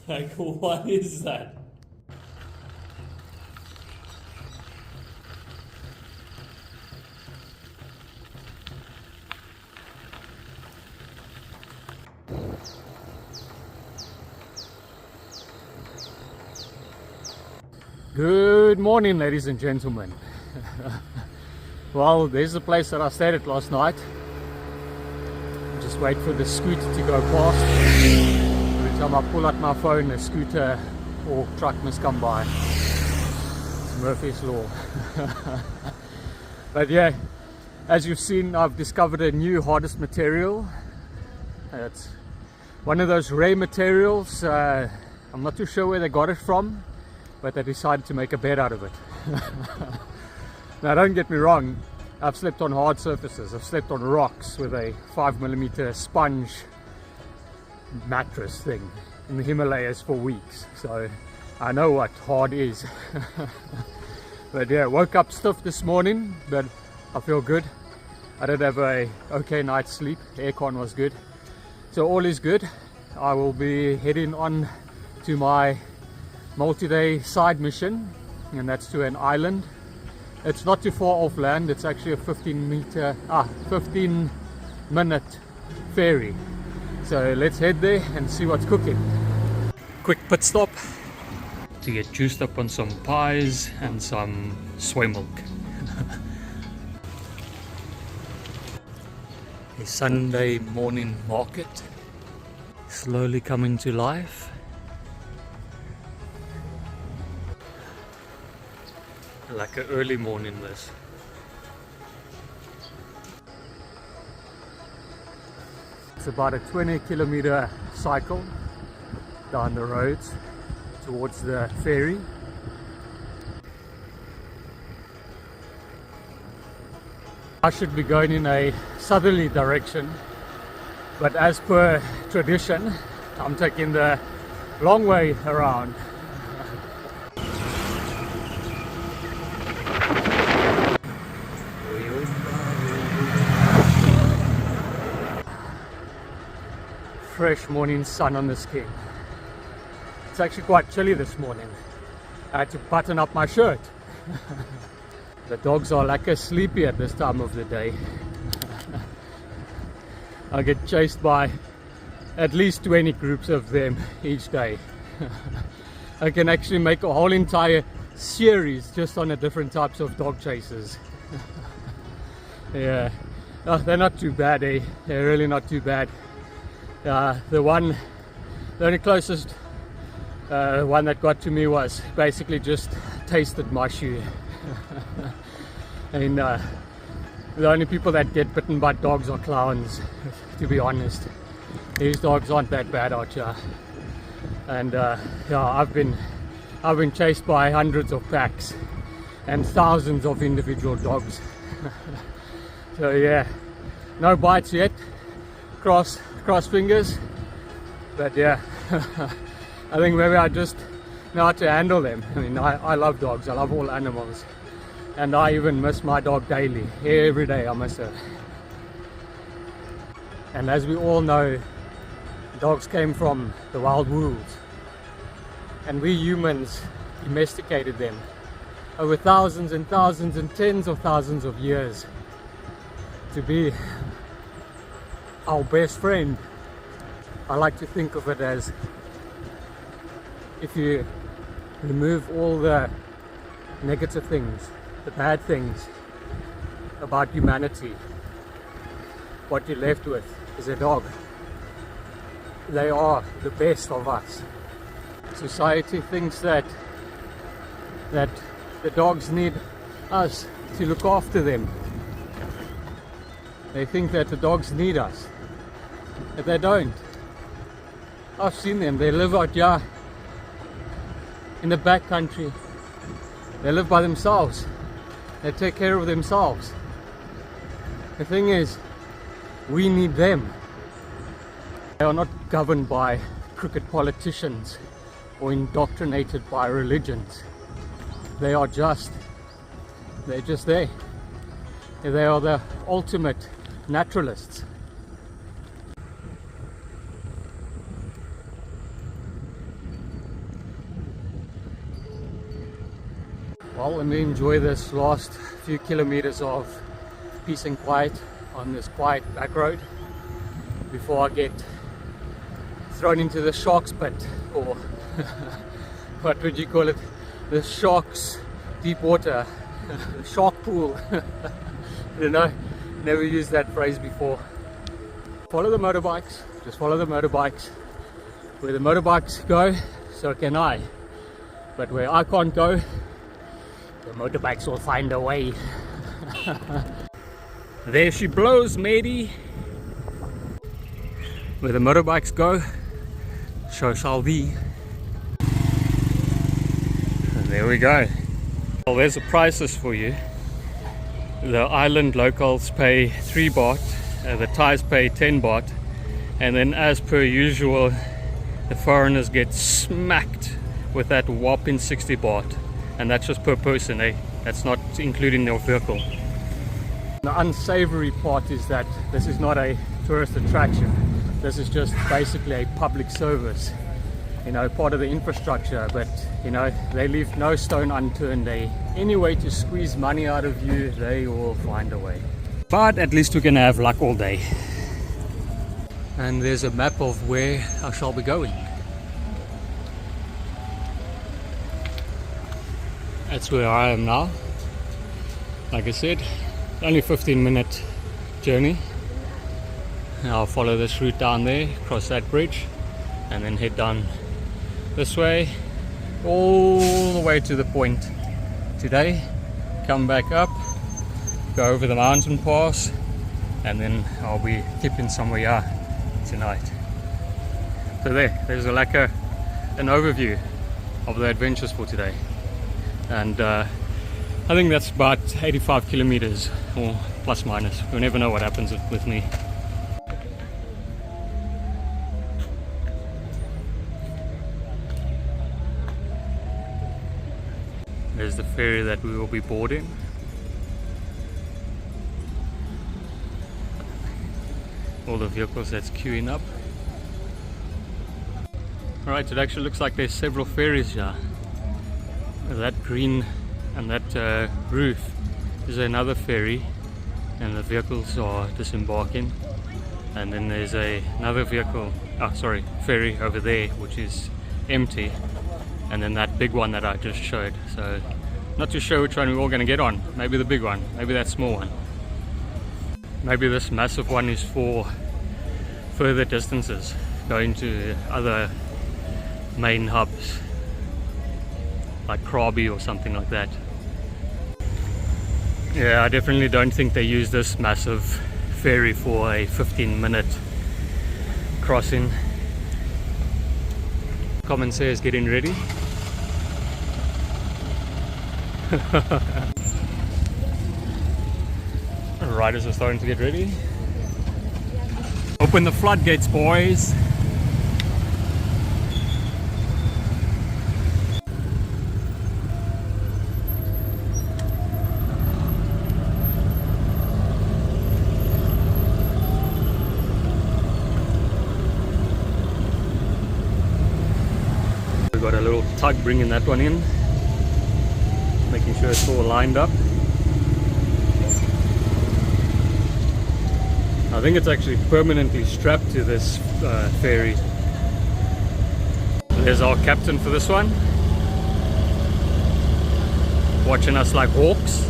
Like, what is that? Good morning, ladies and gentlemen. Well, there's the place that I stayed at last night. Just wait for the scooter to go past. Every time I pull out my phone, a scooter or truck must come by. It's Murphy's Law. But yeah, as you've seen, I've discovered a new hardest material. It's one of those rare materials. I'm not too sure where they got it from, but they decided to make a bed out of it. Now, don't get me wrong, I've slept on hard surfaces. I've slept on rocks with a 5mm sponge mattress thing in the Himalayas for weeks, so I know what hard is. But yeah, woke up stiff this morning, but I feel good. I did have a okay night's sleep. Aircon was good, so all is good. I will be heading on to my multi-day side mission, and that's to an island. It's not too far off land. It's actually a 15-minute ferry. So let's head there and see what's cooking. Quick pit stop to get juiced up on some pies and some soy milk. A Sunday morning market slowly coming to life. Like an early morning this. It's about a 20-kilometer cycle down the roads towards the ferry. I should be going in a southerly direction, but as per tradition, I'm taking the long way around. Fresh morning sun on the skin. It's actually quite chilly this morning. I had to button up my shirt. The dogs are like sleepy at this time of the day. I get chased by at least 20 groups of them each day. I can actually make a whole entire series just on the different types of dog chases. Yeah, oh, they're not too bad, eh? They're really not too bad. The only closest one that got to me was basically just tasted my shoe. And the only people that get bitten by dogs are clowns, to be honest. These dogs aren't that bad out here. And yeah, I've been chased by hundreds of packs and thousands of individual dogs. So yeah, no bites yet. Cross fingers, but yeah, I think maybe I just know how to handle them. I mean, I love dogs, I love all animals, and I even miss my dog daily. Every day I miss her. And as we all know, dogs came from the wild wolves, and we humans domesticated them over thousands and thousands and tens of thousands of years to be our best friend. I like to think of it as, if you remove all the negative things, the bad things about humanity, what you're left with is a dog. They are the best of us. Society thinks that the dogs need us to look after them. They think that the dogs need us, but they don't. I've seen them. They live out here in the back country. They live by themselves. They take care of themselves. The thing is, we need them. They are not governed by crooked politicians or indoctrinated by religions. They're just there. They are the ultimate naturalists. Well, let me enjoy this last few kilometers of peace and quiet on this quiet back road before I get thrown into the shark's pit, or what would you call it, the shark's deep water, the shark pool. I don't know, never used that phrase before. Follow the motorbikes, just follow the motorbikes. Where the motorbikes go, so can I. But where I can't go, the motorbikes will find a way. There she blows, matey. Where the motorbikes go, so shall we. And there we go. Well, there's the prices for you. The island locals pay 3 baht, the Thais pay 10 baht, and then as per usual, the foreigners get smacked with that whopping 60 baht, and that's just per person, eh? That's not including their vehicle. The unsavory part is that this is not a tourist attraction. This is just basically a public service, you know, part of the infrastructure. But you know, they leave no stone unturned. Any way to squeeze money out of you, they will find a way. But at least we're gonna have luck all day. And there's a map of where I shall be going. That's where I am now. Like I said, only 15-minute journey. I'll follow this route down there, cross that bridge, and then head down this way all the way to the point today, come back up, go over the mountain pass, and then I'll be tipping somewhere tonight. So there's an overview of the adventures for today, and I think that's about 85 kilometers or plus minus. You'll never know what happens with me. There's the ferry that we will be boarding. All the vehicles that's queuing up. Alright, it actually looks like there's several ferries here. That green and that roof is another ferry, and the vehicles are disembarking. And then there's another ferry over there which is empty. And then that big one that I just showed. So not too sure which one we're all going to get on. Maybe the big one, maybe that small one. Maybe this massive one is for further distances, going to other main hubs like Krabi or something like that. Yeah, I definitely don't think they use this massive ferry for a 15-minute crossing. Commentary is getting ready. Riders are starting to get ready. Open the floodgates, boys. We've got a little tug bringing that one in, making sure it's all lined up. I think it's actually permanently strapped to this ferry. There's our captain for this one, watching us like hawks.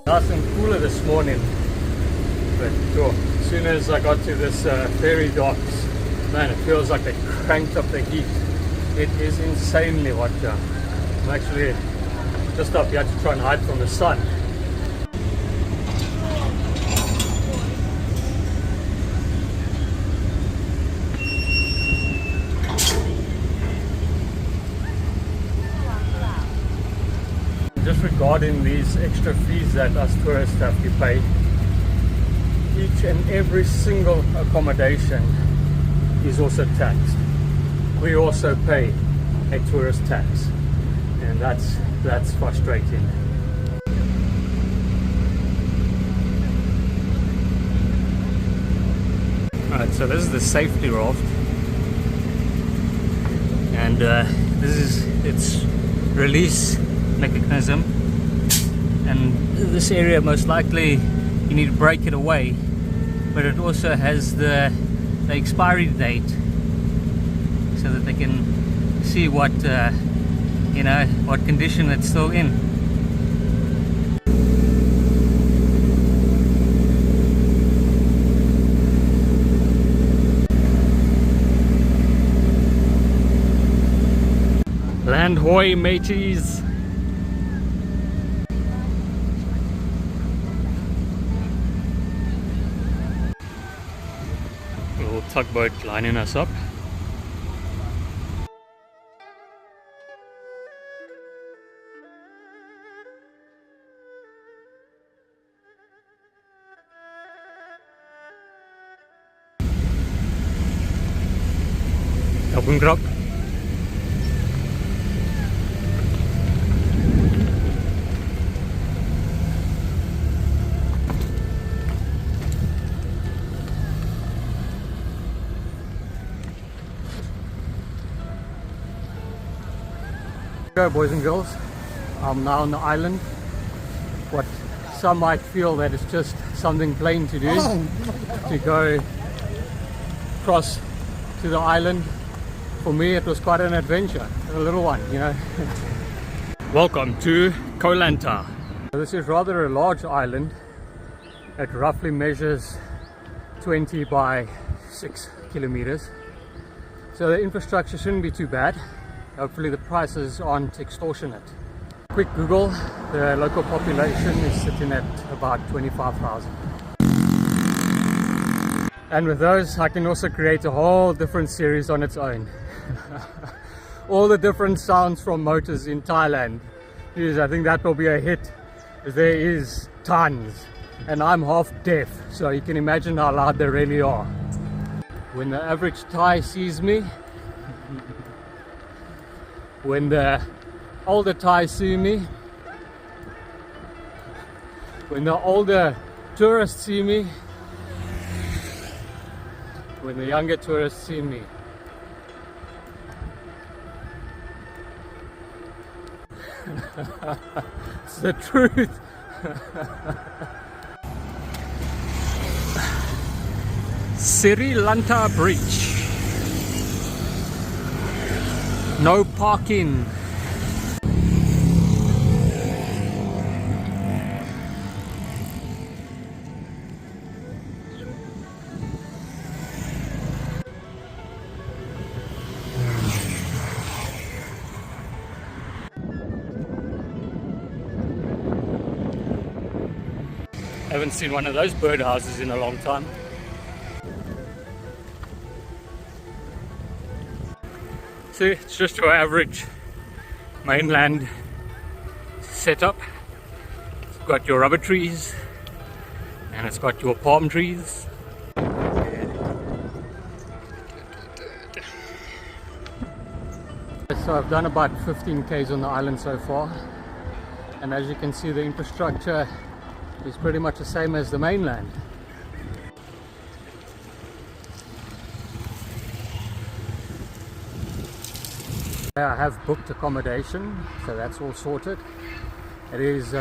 Nice and cooler this morning, but as soon as I got to this ferry docks, man, it feels like they cranked up the heat. It is insanely hot here. I'm actually just up here to try and hide from the sun. Just regarding these extra fees that us tourists have to pay, each and every single accommodation is also taxed. We also pay a tourist tax, and that's frustrating. Alright, so this is the safety raft, and this is its release mechanism, and this area most likely you need to break it away, but it also has the expiry date so that they can see what you know, what condition it's still in. Land hoy, mateys! Little tugboat lining us up. Open grab. Boys and girls, I'm now on the island. What some might feel that it's just something plain to do, to go across to the island. For me it was quite an adventure, a little one, you know. Welcome to Koh Lanta. This is rather a large island. It roughly measures 20 by 6 kilometers. So the infrastructure shouldn't be too bad. Hopefully the prices aren't extortionate. Quick Google, the local population is sitting at about 25,000. And with those I can also create a whole different series on its own. All the different sounds from motors in Thailand. Jeez, I think that will be a hit. There is tons. And I'm half deaf, so you can imagine how loud they really are. When the average Thai sees me, when the older Thais see me, when the older tourists see me, when the younger tourists see me. It's the truth. Sri Lanka Bridge. No parking. I haven't seen one of those birdhouses in a long time. See, it's just your average mainland setup. It's got your rubber trees and it's got your palm trees. So I've done about 15 k's on the island so far, and as you can see the infrastructure is pretty much the same as the mainland. I have booked accommodation, so that's all sorted. It is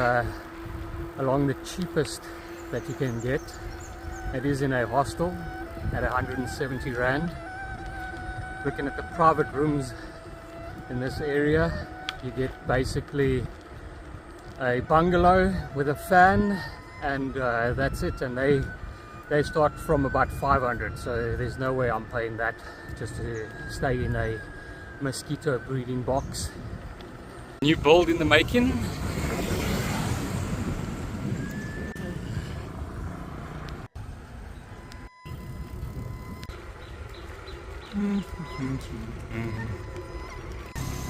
along the cheapest that you can get. It is in a hostel at 170 Rand. Looking at the private rooms in this area, you get basically a bungalow with a fan, and that's it, and they start from about 500, so there's no way I'm paying that just to stay in a mosquito breeding box. New build in the making.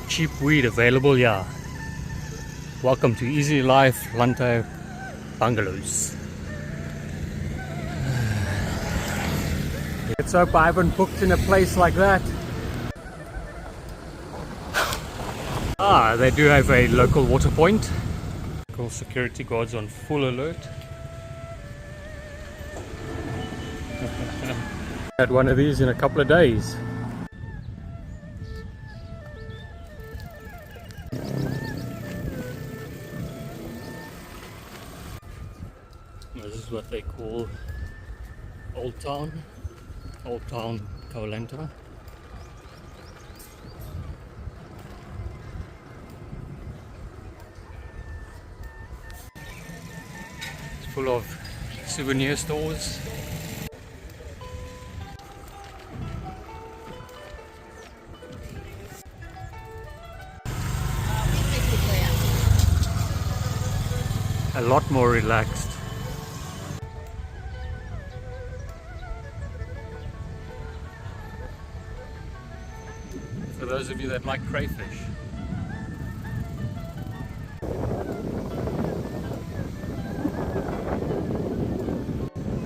Cheap weed available, yeah. Welcome to Easy Life Lanta Bungalows. Let's hope I haven't booked in a place like that. Ah, they do have a local water point. Local security guards on full alert. Had one of these in a couple of days. This is what they call Old Town Koh Lanta. It's full of souvenir stores. A lot more relaxed. For those of you that like crayfish.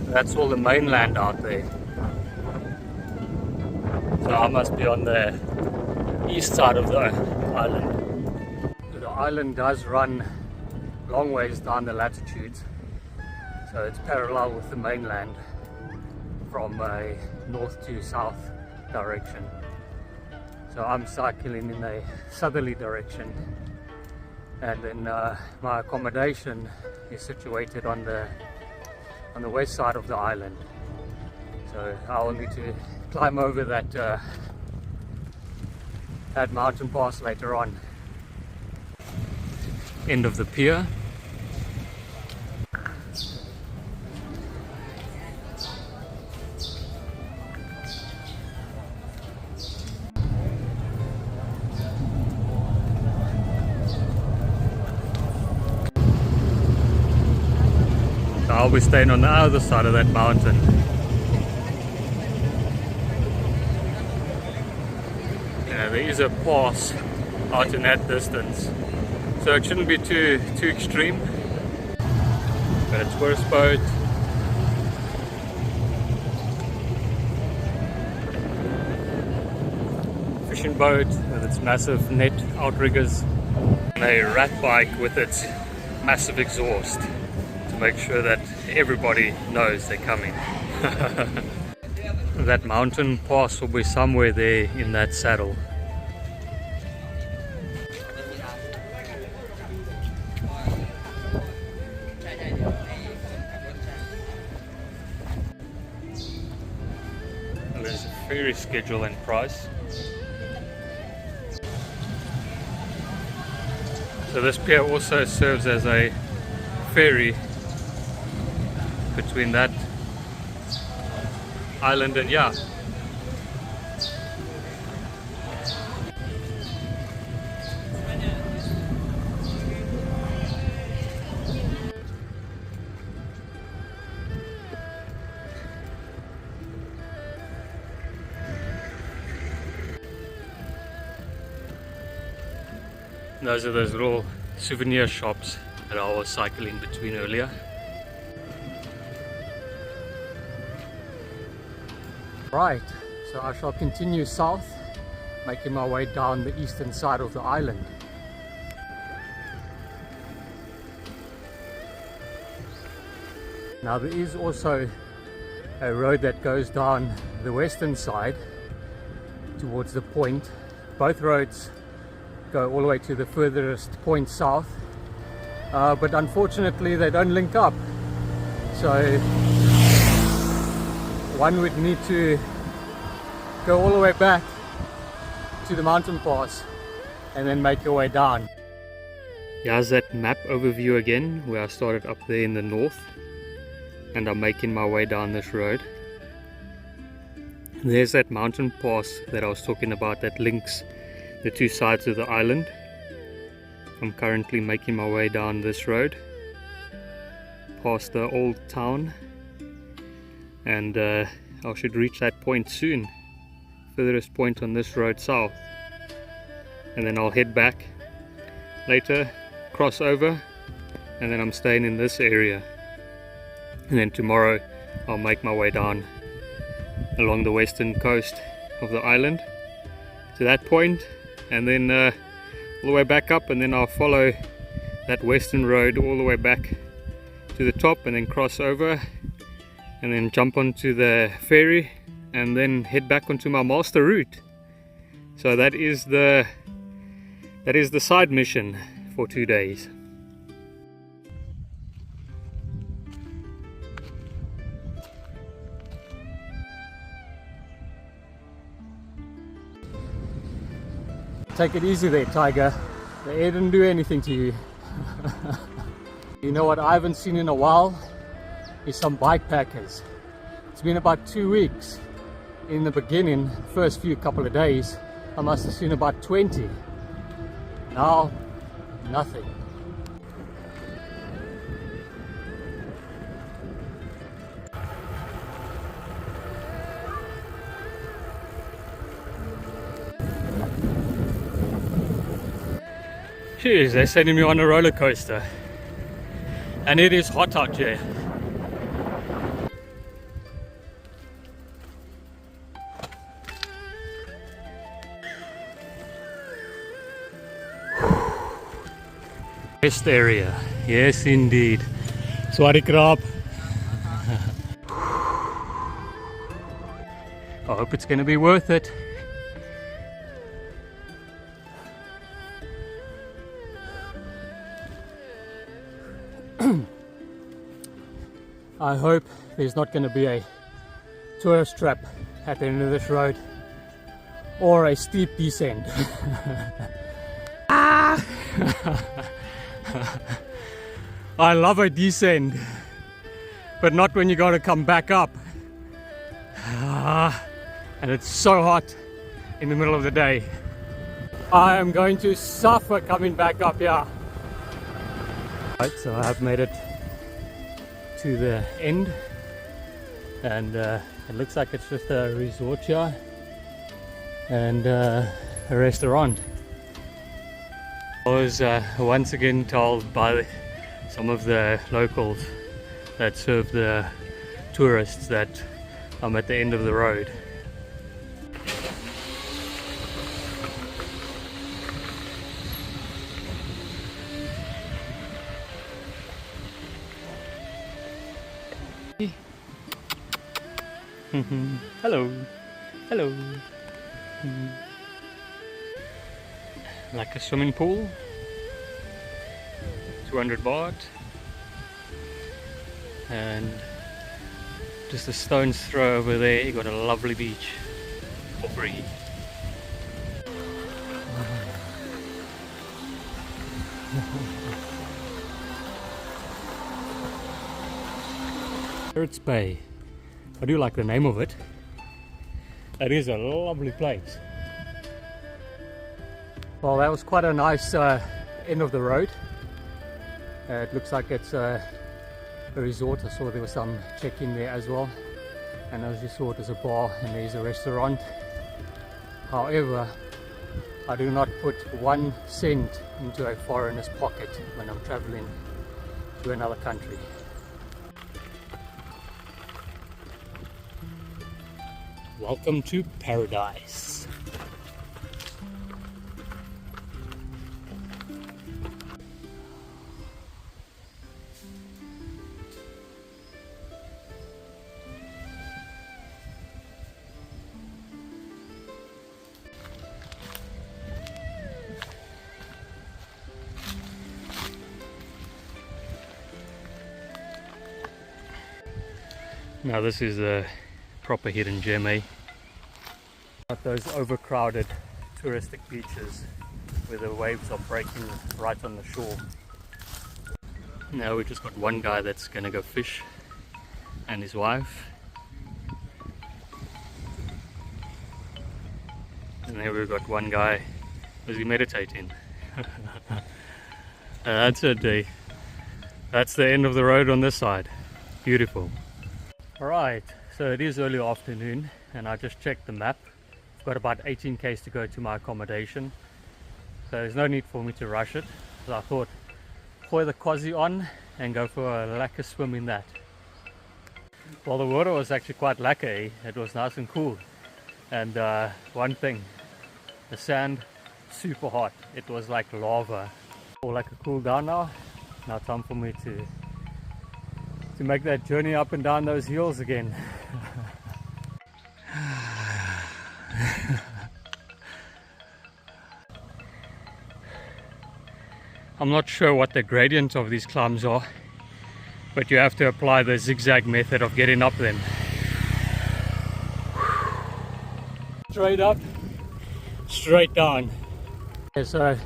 That's all the mainland out there. So I must be on the east side of the island. The island does run long ways down the latitude, so it's parallel with the mainland from a north to south direction. So I'm cycling in a southerly direction, and then my accommodation is situated on the west side of the island. So I will need to climb over that mountain pass later on. End of the pier. I'll be staying on the other side of that mountain. Yeah, there is a pass out in that distance, so it shouldn't be too extreme. But it's tourist boat. Fishing boat with its massive net outriggers, and a rat bike with its massive exhaust to make sure that everybody knows they're coming. That mountain pass will be somewhere there in that saddle. And there's a ferry schedule and price. So this pier also serves as a ferry between that island and yeah. Those are those little souvenir shops that I was cycling between earlier. Right, so I shall continue south, making my way down the eastern side of the island. Now there is also a road that goes down the western side towards the point. Both roads go all the way to the furthest point south, but unfortunately they don't link up, so one would need to go all the way back to the mountain pass and then make your way down. Here's that map overview again, where I started up there in the north and I'm making my way down this road. There's that mountain pass that I was talking about that links the two sides of the island. I'm currently making my way down this road past the old town, and I should reach that point soon, furthest point on this road south, and then I'll head back later, cross over, and then I'm staying in this area, and then tomorrow I'll make my way down along the western coast of the island to that point, and then all the way back up, and then I'll follow that western road all the way back to the top and then cross over and then jump onto the ferry and then head back onto my master route. So that is the side mission for 2 days. Take it easy there, Tiger. The air didn't do anything to you. You know what I haven't seen in a while is some bikepackers. It's been about 2 weeks. In the beginning, first few couple of days, I must have seen about 20. Now, nothing. Jeez, they're sending me on a roller coaster. And it is hot out here. Rest area, yes indeed. Sorry krap. I hope it's going to be worth it. I hope there's not going to be a tourist trap at the end of this road or a steep descent. Ah! I love a descent, but not when you got to come back up. And it's so hot in the middle of the day. I am going to suffer coming back up here. Right, so I have made it to the end, and it looks like it's just a resort here and a restaurant. I was once again told by some of the locals that serve the tourists that I'm at the end of the road. Hello, hello. Like a swimming pool, 200 baht, and just a stone's throw over there you got a lovely beach for free. Pirates Bay. I do like the name of it. It is a lovely place. Well, that was quite a nice end of the road. It looks like it's a resort. I saw there was some check-in there as well. And as you saw, there's a bar and there's a restaurant. However, I do not put 1 cent into a foreigner's pocket when I'm traveling to another country. Welcome to paradise. Now this is a proper hidden gem, eh? Not those overcrowded touristic beaches where the waves are breaking right on the shore. Now we just got one guy that's gonna go fish and his wife. And there we've got one guy busy meditating. That's it, eh? That's the end of the road on this side. Beautiful. Alright, so it is early afternoon and I just checked the map. I've got about 18 k's to go to my accommodation, so there's no need for me to rush it. So I thought, pour the quasi on and go for a lekker swim in that. Well, the water was actually quite lekker, it was nice and cool. And one thing, the sand, super hot. It was like lava. Or like a cool down now. Now time for me to make that journey up and down those hills again. I'm not sure what the gradient of these climbs are, but you have to apply the zigzag method of getting up them. Straight up, straight down. Okay, so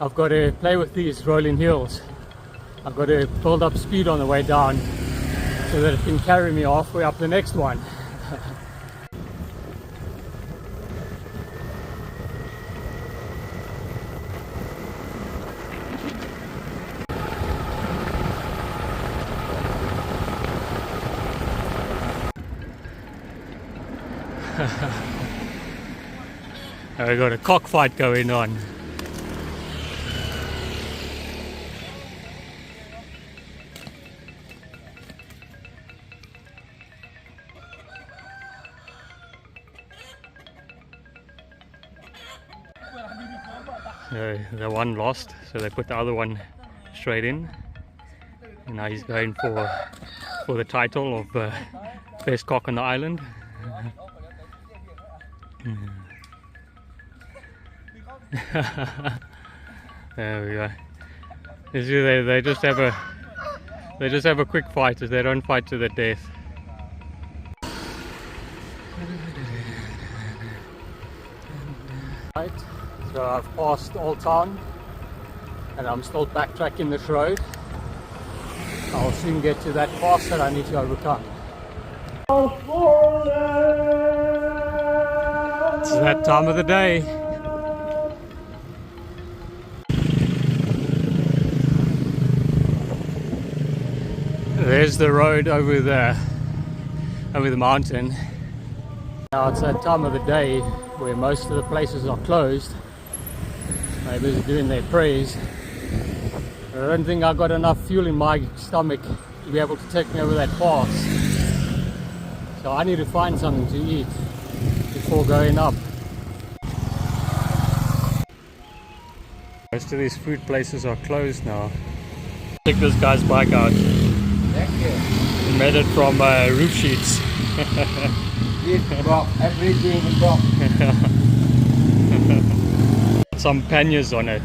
I've got to play with these rolling hills. I've got to build up speed on the way down so that it can carry me halfway up the next one. Now we've got a cockfight going on. The one lost, so they put the other one straight in. And now he's going for the title of best cock on the island. There we go. You see, they just have a quick fight. They don't fight to the death. Right, so I've passed Old Town and I'm still backtracking this road. I'll soon get to that pass that I need to overcome. It's that time of the day. There's the road over the mountain. Now it's that time of the day where most of the places are closed. Neighbors are doing their prayers. I don't think I've got enough fuel in my stomach to be able to take me over that pass. So I need to find something to eat before going up. Most of these food places are closed now. Check this guy's bike out. Thank you. He made it from roof sheets. Everything broke. Some panniers on it.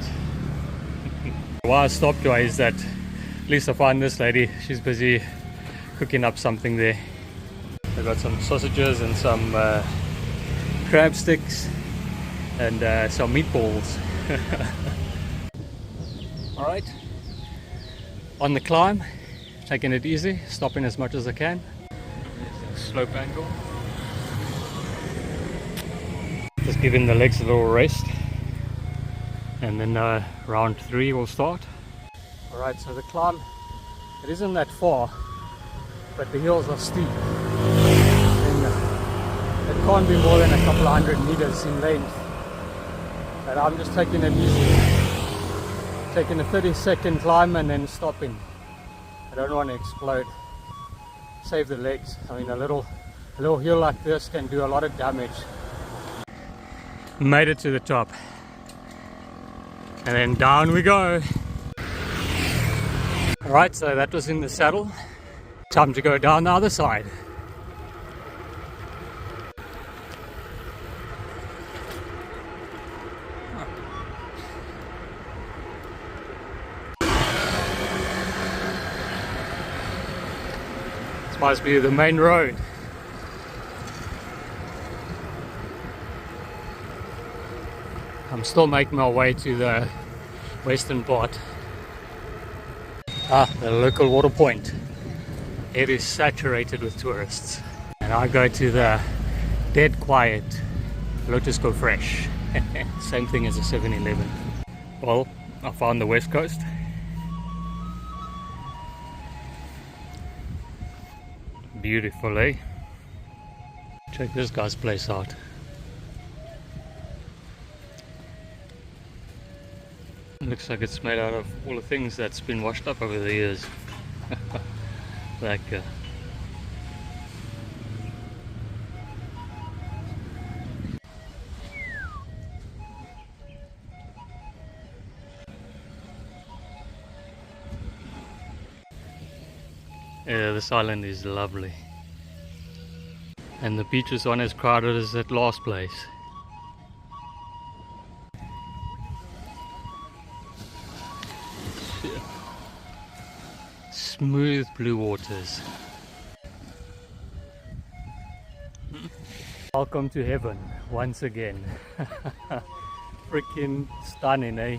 Why I stopped by is that at least I found this lady. She's busy cooking up something there. They've got some sausages and some crab sticks and some meatballs. Alright, on the climb, taking it easy, stopping as much as I can. There's a slope angle. Just giving the legs a little rest. And then round 3 will start. Alright, so the climb, it isn't that far, but the hills are steep. And it can't be more than a couple of 100 meters in length. And I'm just taking it easy. Taking a 30-second climb and then stopping. I don't want to explode. Save the legs. I mean, a little hill like this can do a lot of damage. Made it to the top. And then down we go. Alright, so that was in the saddle. Time to go down the other side. This must be the main road. I'm still making my way to the western part. The local water point. It is saturated with tourists. And I go to the dead quiet Lotus Go Fresh. Same thing as a 7-Eleven. Well, I found the west coast. Beautiful, eh? Check this guy's place out. It looks like it's made out of all the things that's been washed up over the years. Like yeah, this island is lovely. And the beaches aren't as crowded as that last place. smooth blue waters. Welcome to heaven once again. Freaking stunning, eh?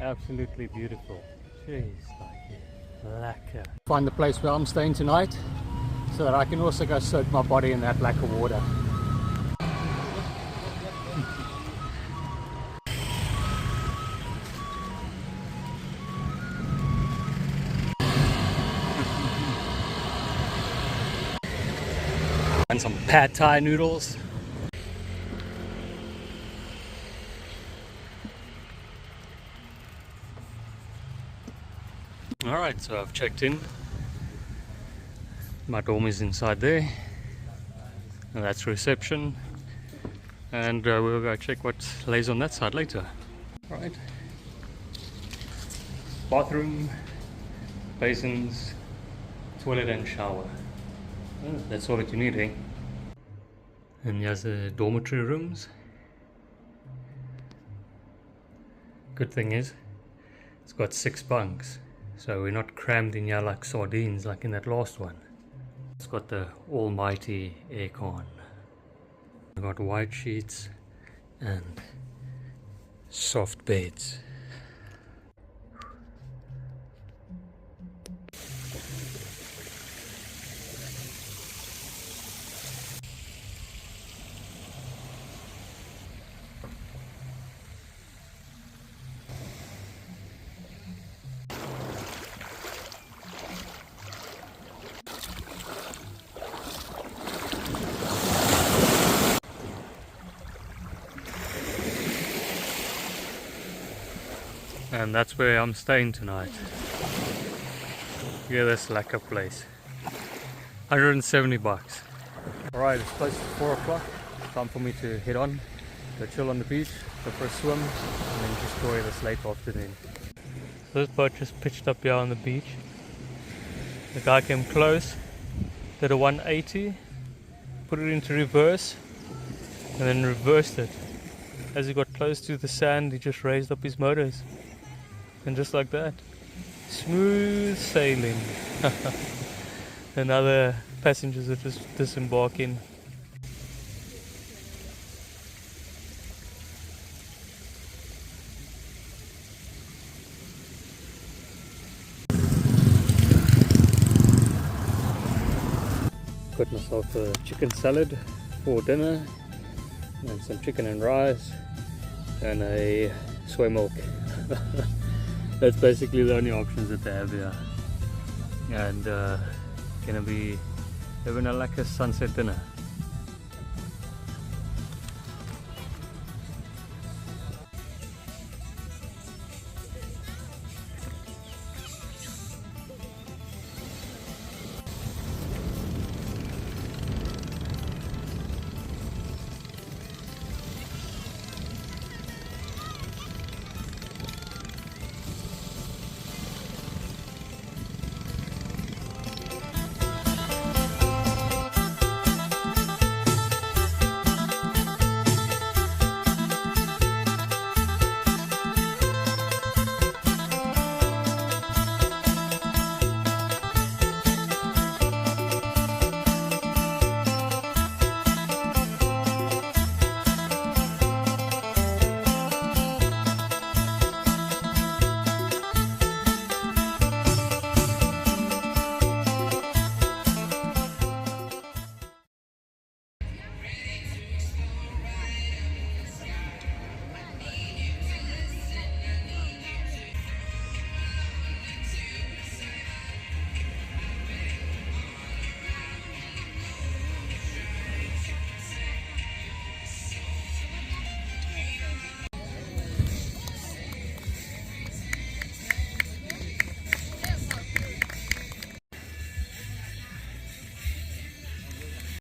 Absolutely beautiful. Jeez, like lekker. Find the place where I'm staying tonight so that I can also go soak my body in that lekker water. And some pad thai noodles. Alright, so I've checked in. My dorm is inside there. And that's reception. And we'll go check what lays on that side later. Alright. Bathroom, basins, toilet and shower. Oh, that's all that you need, eh? And here's the dormitory rooms. Good thing is, it's got 6 bunks. So we're not crammed in here like sardines like in that last one. It's got the almighty aircon. We've got white sheets and soft beds. And that's where I'm staying tonight. Yeah, this lekker place. 170 bucks. Alright, it's close to 4 o'clock. Time for me to head on, go chill on the beach, go for a swim, and then just enjoy this late afternoon. So this boat just pitched up here on the beach. The guy came close, did a 180, put it into reverse, and then reversed it. As he got close to the sand, he just raised up his motors. And just like that, smooth sailing. And other passengers are just disembarking. Got myself a chicken salad for dinner, and some chicken and rice, and a soy milk. That's basically the only options that they have here. And gonna be having a lekker sunset dinner.